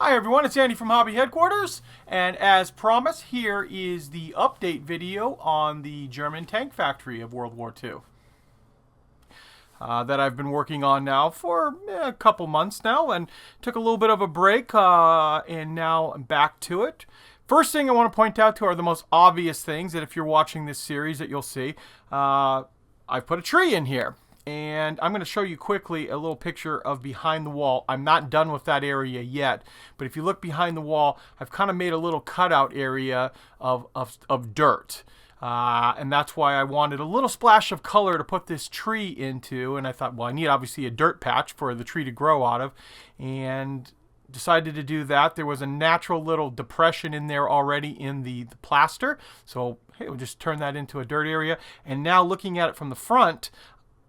Hi everyone, it's Andy from Hobby Headquarters, and as promised, here is the update video on the German tank factory of World War II that I've been working on now for a couple months now, and took a little bit of a break, and now I'm back to it. First thing I want to point out to are the most obvious things that if you're watching this series that you'll see. I've put a tree in here. And I'm going to show you quickly a little picture of behind the wall. I'm not done with that area yet, but if you look behind the wall, I've kind of made a little cutout area of dirt. And that's why I wanted a little splash of color to put this tree into. And I thought, well, I need obviously a dirt patch for the tree to grow out of. And decided to do that. There was a natural little depression in there already in the plaster. So, hey, we'll just turn that into a dirt area. And now looking at it from the front,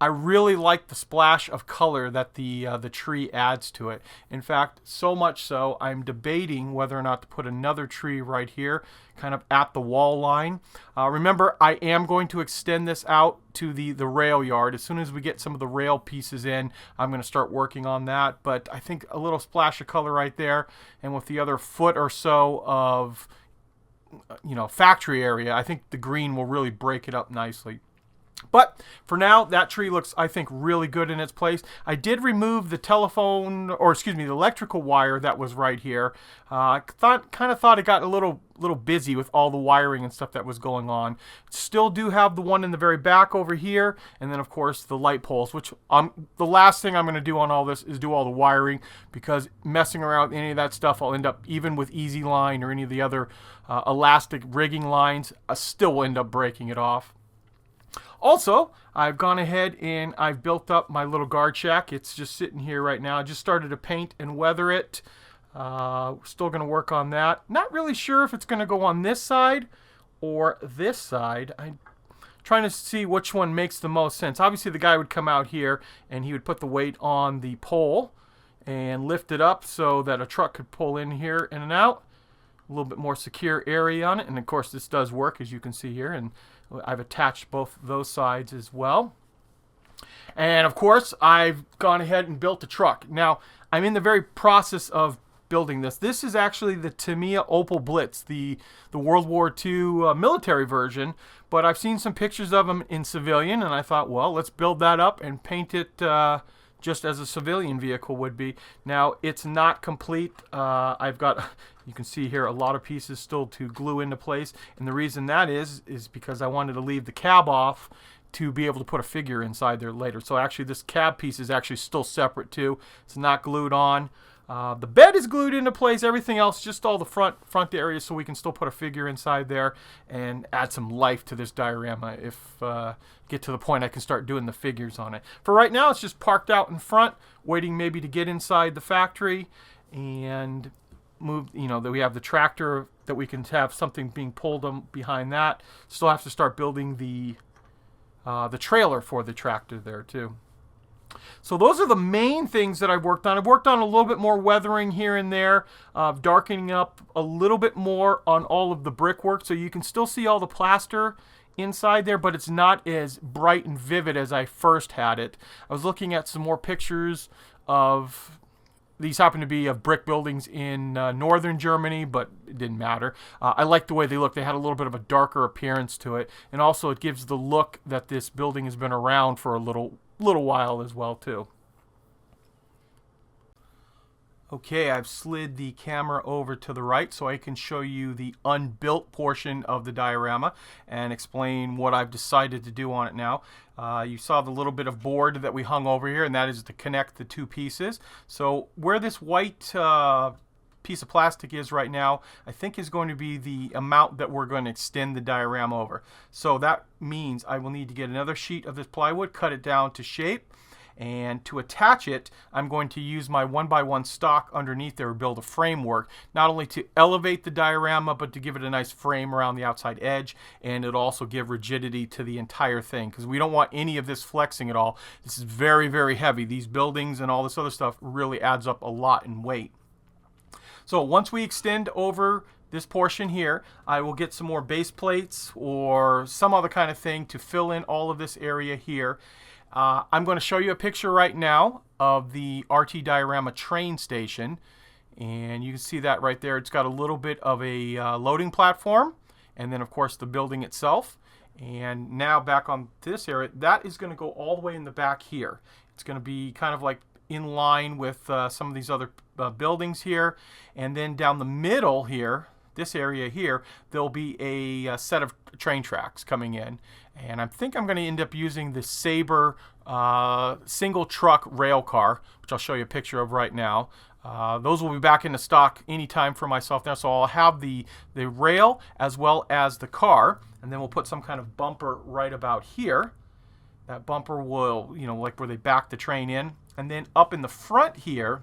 I really like the splash of color that the tree adds to it. In fact, so much so, I'm debating whether or not to put another tree right here, kind of at the wall line. Remember, I am going to extend this out to the rail yard. As soon as we get some of the rail pieces in, I'm going to start working on that. But I think a little splash of color right there, and with the other foot or so of, factory area, I think the green will really break it up nicely. But for now, that tree looks, I think, really good in its place. I did remove the the electrical wire that was right here. I kind of thought it got a little busy with all the wiring and stuff that was going on. Still do have the one in the very back over here, and then of course the light poles, which the last thing I'm going to do on all this is do all the wiring, because messing around with any of that stuff, I'll end up, even with Easy Line or any of the other elastic rigging lines, I still will end up breaking it off. Also, I've gone ahead and I've built up my little guard shack. It's just sitting here right now. I just started to paint and weather it. Still going to work on that. Not really sure if it's going to go on this side or this side. I'm trying to see which one makes the most sense. Obviously, the guy would come out here and he would put the weight on the pole and lift it up so that a truck could pull in here in and out. A little bit more secure area on it. And of course, this does work, as you can see here. And I've attached both those sides as well. And of course, I've gone ahead and built the truck. Now, I'm in the very process of building this. This is actually the Tamiya Opel Blitz, the World War II military version. But I've seen some pictures of them in civilian, and I thought, well, let's build that up and paint it just as a civilian vehicle would be. Now, it's not complete. I've got, you can see here, a lot of pieces still to glue into place. And the reason that is because I wanted to leave the cab off to be able to put a figure inside there later. So actually, this cab piece is actually still separate too. It's not glued on. The bed is glued into place. Everything else, just all the front area, so we can still put a figure inside there and add some life to this diorama if get to the point I can start doing the figures on it. For right now, it's just parked out in front, waiting maybe to get inside the factory and move. That we have the tractor, that we can have something being pulled behind that. Still have to start building the trailer for the tractor there too. So those are the main things that I've worked on. I've worked on a little bit more weathering here and there, darkening up a little bit more on all of the brickwork, so you can still see all the plaster inside there, but it's not as bright and vivid as I first had it. I was looking at some more pictures of, these happen to be of brick buildings in northern Germany, but it didn't matter. I like the way they look. They had a little bit of a darker appearance to it, and also it gives the look that this building has been around for a little while as well too. Okay, I've slid the camera over to the right so I can show you the unbuilt portion of the diorama and explain what I've decided to do on it now. You saw the little bit of board that we hung over here, and that is to connect the two pieces. So where this white piece of plastic is right now, I think is going to be the amount that we're going to extend the diorama over. So that means I will need to get another sheet of this plywood, cut it down to shape, and to attach it, I'm going to use my 1x1 stock underneath there to build a framework, not only to elevate the diorama, but to give it a nice frame around the outside edge, and it'll also give rigidity to the entire thing, because we don't want any of this flexing at all. This is very, very heavy. These buildings and all this other stuff really adds up a lot in weight. So once we extend over this portion here, I will get some more base plates or some other kind of thing to fill in all of this area here. I'm going to show you a picture right now of the RT Diorama train station. And you can see that right there. It's got a little bit of a loading platform, and then of course the building itself. And now back on this area, that is going to go all the way in the back here. It's going to be kind of like in line with some of these other buildings here. And then down the middle here, this area here, there'll be a set of train tracks coming in. And I think I'm going to end up using the Sabre single truck rail car, which I'll show you a picture of right now. Those will be back into stock anytime for myself now. So I'll have the rail as well as the car, and then we'll put some kind of bumper right about here. That bumper will, like where they back the train in. And then up in the front here,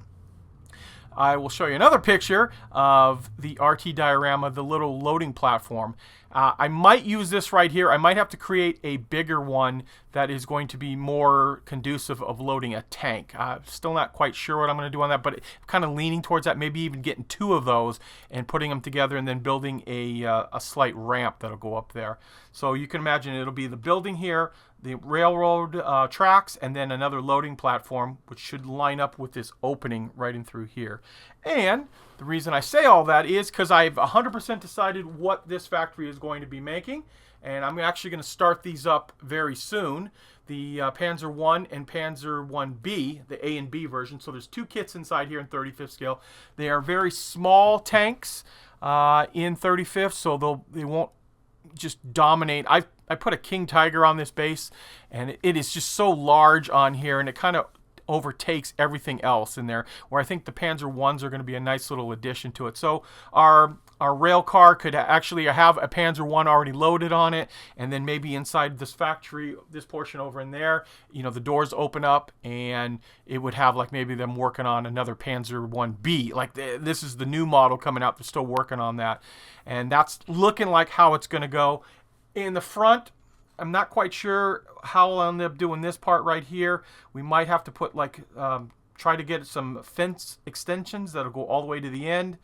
I will show you another picture of the RT Diorama, the little loading platform. I might use this right here. I might have to create a bigger one that is going to be more conducive of loading a tank. Still not quite sure what I'm going to do on that, but I'm kind of leaning towards that, maybe even getting 2 of those and putting them together and then building a slight ramp that'll go up there. So you can imagine it'll be the building here, the railroad tracks, and then another loading platform, which should line up with this opening right in through here. And the reason I say all that is because I've 100% decided what this factory is going to be making, and I'm actually going to start these up very soon. The Panzer 1 and Panzer 1B, the A and B version. So there's 2 kits inside here in 35th scale. They are very small tanks in 35th, so they won't just dominate. I put a King Tiger on this base, and it is just so large on here, and it kind of overtakes everything else in there, where I think the Panzer 1s are going to be a nice little addition to it. So our rail car could actually have a Panzer 1 already loaded on it, and then maybe inside this factory, this portion over in there, the doors open up, and it would have like maybe them working on another Panzer 1B. Like this is the new model coming out. They're still working on that, and that's looking like how it's going to go. In the front, I'm not quite sure how I'll end up doing this part right here. We might have to put try to get some fence extensions that'll go all the way to the end.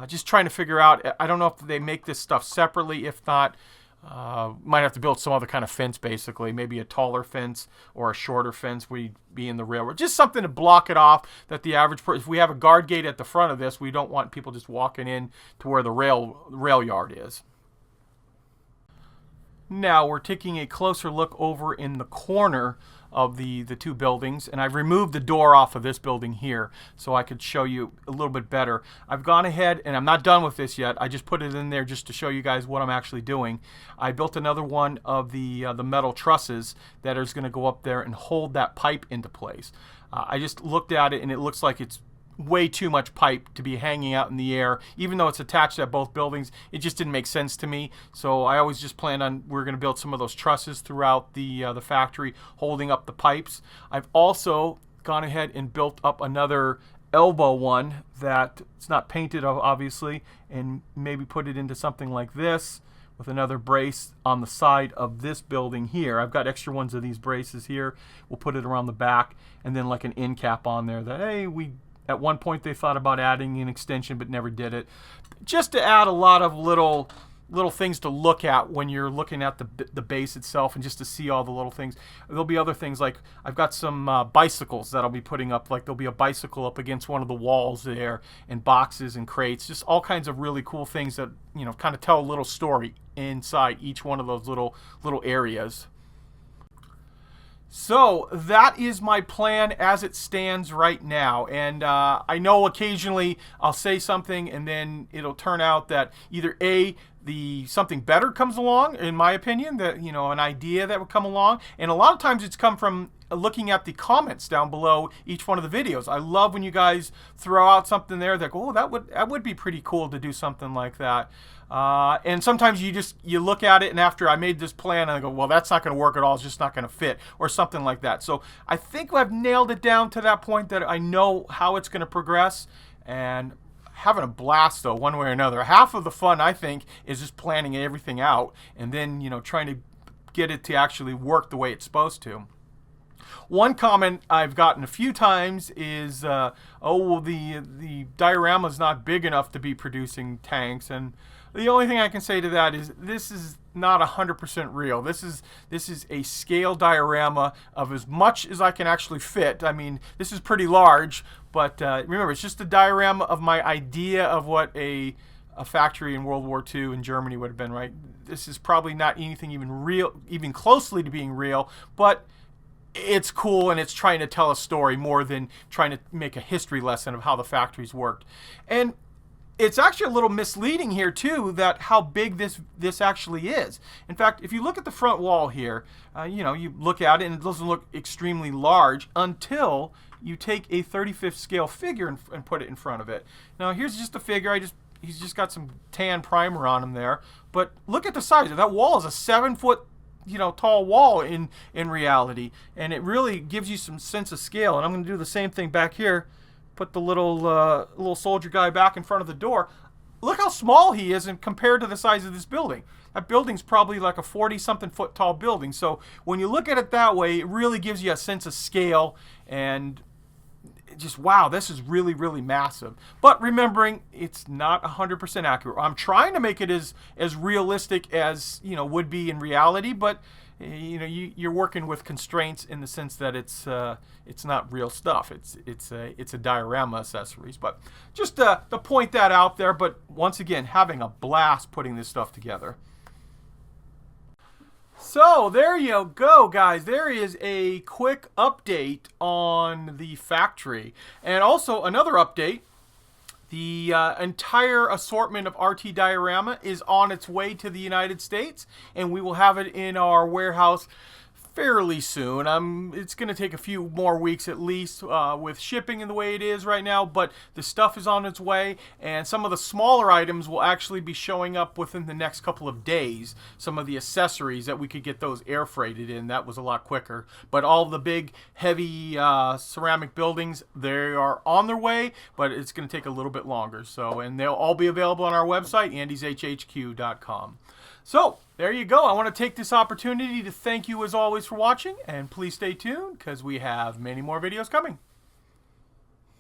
Just trying to figure out, I don't know if they make this stuff separately. If not, might have to build some other kind of fence basically. Maybe a taller fence or a shorter fence would be in the railroad. Just something to block it off that the average person, if we have a guard gate at the front of this, we don't want people just walking in to where the rail yard is. Now we're taking a closer look over in the corner of the 2 buildings, and I've removed the door off of this building here so I could show you a little bit better. I've gone ahead, and I'm not done with this yet. I just put it in there just to show you guys what I'm actually doing. I built another one of the metal trusses that is going to go up there and hold that pipe into place. I just looked at it, and it looks like it's way too much pipe to be hanging out in the air. Even though it's attached at both buildings, it just didn't make sense to me. So I always just planned on we're going to build some of those trusses throughout the factory holding up the pipes. I've also gone ahead and built up another elbow one that it's not painted obviously, and maybe put it into something like this with another brace on the side of this building here. I've got extra ones of these braces here. We'll put it around the back, and then like an end cap on there that, hey, at one point they thought about adding an extension but never did it. Just to add a lot of little things to look at when you're looking at the base itself, and just to see all the little things. There'll be other things like I've got some bicycles that I'll be putting up. Like there'll be a bicycle up against one of the walls there, and boxes and crates. Just all kinds of really cool things that kind of tell a little story inside each one of those little areas. So that is my plan as it stands right now, and I know occasionally I'll say something and then it'll turn out that either something better comes along, in my opinion, that an idea that would come along, and a lot of times it's come from looking at the comments down below each one of the videos. I love when you guys throw out something there that go, oh, that would be pretty cool to do something like that. And sometimes you look at it, and after I made this plan, I go, well, that's not going to work at all. It's just not going to fit, or something like that. So I think I've nailed it down to that point that I know how it's going to progress, and having a blast though, one way or another. Half of the fun, I think, is just planning everything out, and then trying to get it to actually work the way it's supposed to. One comment I've gotten a few times is, oh, well, the diorama is not big enough to be producing tanks, and the only thing I can say to that is this is not 100% real. This is a scale diorama of as much as I can actually fit. I mean, this is pretty large, but remember, it's just a diorama of my idea of what a factory in World War II in Germany would have been, right? This is probably not anything even real, even closely to being real, but it's cool, and it's trying to tell a story more than trying to make a history lesson of how the factories worked. And it's actually a little misleading here too, that how big this actually is. In fact, if you look at the front wall here, you look at it and it doesn't look extremely large until you take a 35th scale figure and put it in front of it. Now here's just a figure. He's just got some tan primer on him there, but look at the size of that wall. Is a 7-foot tall wall in reality, and it really gives you some sense of scale. And I'm going to do the same thing back here. Put the little soldier guy back in front of the door. Look how small he is compared to the size of this building. That building's probably like a 40-something foot tall building. So when you look at it that way, it really gives you a sense of scale, and just, wow, this is really, really massive. But remembering, it's not 100% accurate. I'm trying to make it as realistic as would be in reality, but you're working with constraints in the sense that it's not real stuff. It's a diorama accessories. But just to point that out there. But once again, having a blast putting this stuff together. So there you go, guys. There is a quick update on the factory. And also another update. The entire assortment of RT Diorama is on its way to the United States, and we will have it in our warehouse fairly soon. It's going to take a few more weeks at least with shipping in the way it is right now, but the stuff is on its way, and some of the smaller items will actually be showing up within the next couple of days. Some of the accessories that we could get those air freighted in, that was a lot quicker. But all the big, heavy ceramic buildings, they are on their way, but it's going to take a little bit longer. So, and they'll all be available on our website, andyshhq.com. So, there you go. I want to take this opportunity to thank you as always for watching, and please stay tuned because we have many more videos coming.